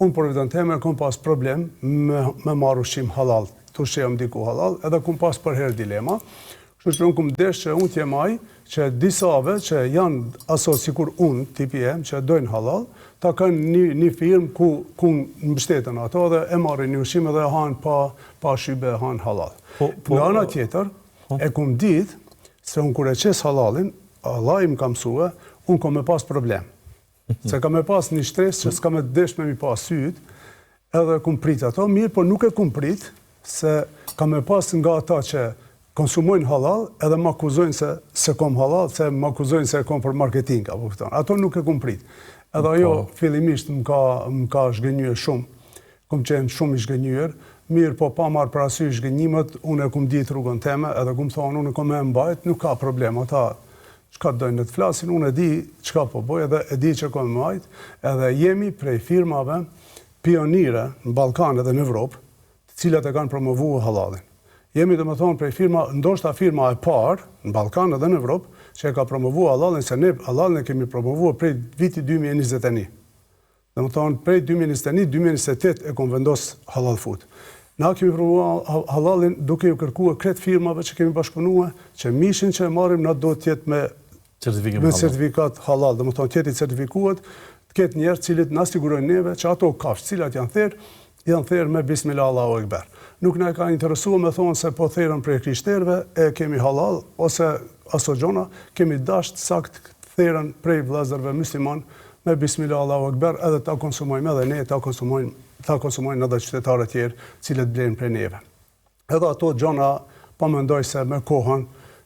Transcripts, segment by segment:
unë për vetën teme kom pas problem me marrë ushqim halal, të ushqim diku halal, edhe kom pas për herë dilema. Kështu që unë kom desh që unë t'jemaj që disave që janë aso sikur unë, tipi em, që dojnë halal, ta kanë një firmë ku në mbështetën ato dhe e marrin një ushqim edhe hanë pa shybe hanë halal. Në ana tjetër, e kom ditë se unë kur e qes halalin, Allah i më ka mësue, unë kom me pas problem. Se kam me pas një shtres që s'ka me desh me mi pas syt, edhe kom prit ato, mirë, por nuk e kom prit, se kam me pas nga ata që konsumojnë halal, edhe më akuzojnë se kom halal, se më akuzojnë se kom për marketing, apo këton. Ato nuk e kom prit. Edhe ajo fillimisht më ka zhgënjyer shumë, kom qenë shumë i zhgënjyer, mirë, po pa marrë parasysh zhgënjimet, unë e kom ditë rrugën teme, edhe kom thonë, unë e kom e mbajt, nuk ka problem, ata çka dojnë të flasin, unë e di çka po boj, edhe e di që kom e mbajt, edhe jemi prej firmave pionire në Ballkan edhe në Evropë, të cilat e kanë promovuar halalin. Jemi dhe më thonë prej firma, ndoshta firma e parë në Ballkan edhe në Evropë, që e ka promovuar halalin, se ne halalin e kemi promovuar prej viti 2021. Dhe më thonë, prej 2021-2028 e kom vendos halal food. Na kemi promovuar halalin duke ju kërkuar kretë firmave që kemi bashkëpunuar, që mishin që e marrim na do t'jetë me certifikat halal. Dhe më thonë, t'jeti certifikuat, t'ket njerë cilit na sigurojnë neve që ato kafsh cilat janë therë me Bismillah Allahu Ekber. Nuk na ka interesuar me thonë se po therën prej krishterëve e kemi halal, ose aso gjona, kemi dasht sakt therën prej vëllezërve musliman me Bismillah Allahu Ekber, edhe ta konsumojmë edhe ne, ta konsumojnë edhe qytetarët tjerë cilët blenë prej neve. Edhe ato gjona, pa mendoj se me kohën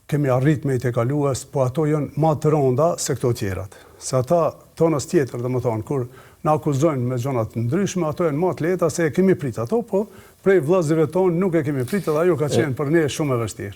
kemi arrit me i te kalues, po ato janë ma të ronda se këto tjerat. Se ata tonës tjetër, dhe më thonë, kur në akuzojnë me gjonat ndryshme, ato janë ma të leta se e kemi prit ato, po prej vllazëve tonë nuk e kemi prit, edhe ajo ka qenë për ne shumë e vështirë.